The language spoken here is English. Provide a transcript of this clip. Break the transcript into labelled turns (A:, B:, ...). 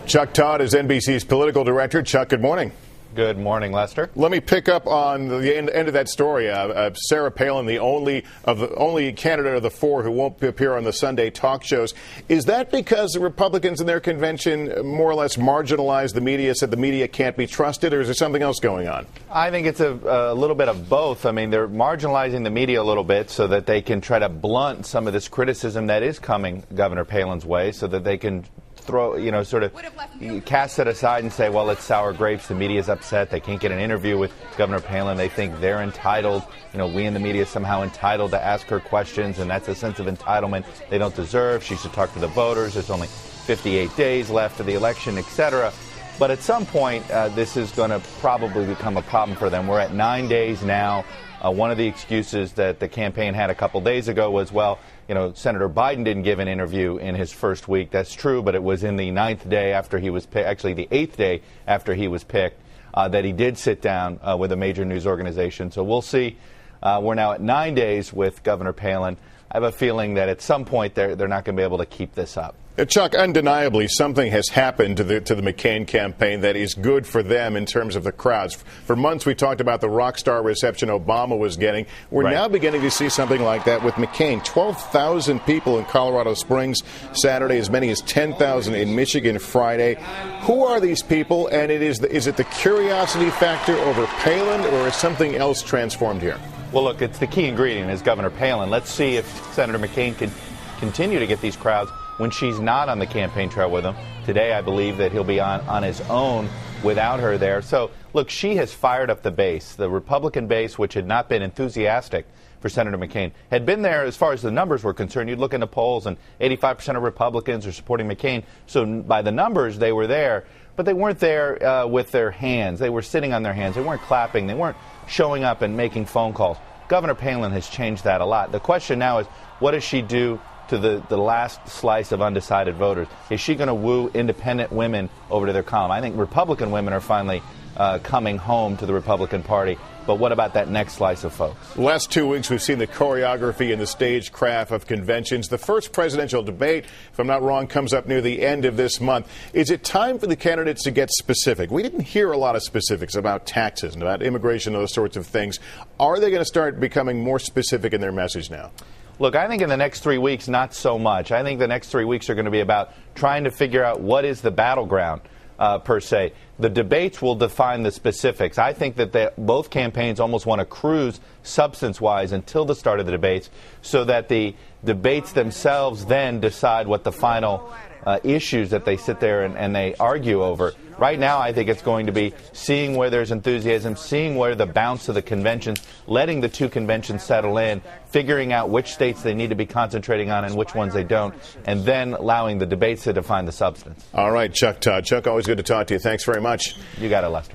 A: Chuck Todd is NBC's political director. Chuck, good morning.
B: Good morning, Lester.
A: Let me pick up on the end of that story. Sarah Palin, the only candidate of the four who won't appear on the Sunday talk shows. Is that because the Republicans in their convention more or less marginalized the media, said the media can't be trusted, or is there something else going on?
B: I think it's a little bit of both. I mean, they're marginalizing the media a little bit so that they can try to blunt some of this criticism that is coming Governor Palin's way, so that they can sort of cast it aside and say, well, it's sour grapes. The media's upset. They can't get an interview with Governor Palin. They think they're entitled. We in the media somehow entitled to ask her questions, and that's a sense of entitlement they don't deserve. She should talk to the voters. There's only 58 days left of the election, etc. But at some point, this is going to probably become a problem for them. We're at 9 days now. One of the excuses that the campaign had a couple days ago was, well, Senator Biden didn't give an interview in his first week. That's true, but it was in the 9th day after he was picked, actually the 8th day after he was picked, that he did sit down with a major news organization. So we'll see. We're now at 9 days with Governor Palin. I have a feeling that at some point they're not going to be able to keep this up.
A: Chuck, undeniably, something has happened to the McCain campaign that is good for them in terms of the crowds. For months, we talked about the rock star reception Obama was getting. We're now beginning to see something like that with McCain. 12,000 people in Colorado Springs Saturday, as many as 10,000 in Michigan Friday. Who are these people, and is it the curiosity factor over Palin, or is something else transformed here?
B: Well, look, it's the key ingredient is Governor Palin. Let's see if Senator McCain can continue to get these crowds when she's not on the campaign trail with him. Today, I believe that he'll be on his own without her there. So, look, she has fired up the base. The Republican base, which had not been enthusiastic for Senator McCain, had been there as far as the numbers were concerned. You'd look in the polls, and 85% of Republicans are supporting McCain. So by the numbers, they were there. But they weren't there with their hands. They were sitting on their hands. They weren't clapping. They weren't showing up and making phone calls. Governor Palin has changed that a lot. The question now is, what does she do to the last slice of undecided voters? Is she going to woo independent women over to their column? I think Republican women are finally coming home to the Republican Party. But what about that next slice of folks?
A: The last 2 weeks, we've seen the choreography and the stagecraft of conventions. The first presidential debate, if I'm not wrong, comes up near the end of this month. Is it time for the candidates to get specific? We didn't hear a lot of specifics about taxes and about immigration and those sorts of things. Are they going to start becoming more specific in their message now?
B: Look, I think in the next 3 weeks, not so much. I think the next 3 weeks are going to be about trying to figure out what is the battleground, per se. The debates will define the specifics. I think that both campaigns almost want to cruise substance-wise until the start of the debates so that the debates themselves then decide what the final issues that they sit there and they argue over. Right now, I think it's going to be seeing where there's enthusiasm, seeing where the bounce of the conventions, letting the two conventions settle in, figuring out which states they need to be concentrating on and which ones they don't, and then allowing the debates to define the substance.
A: All right, Chuck Todd. Chuck, always good to talk to you. Thanks very much.
B: You got it, Lester.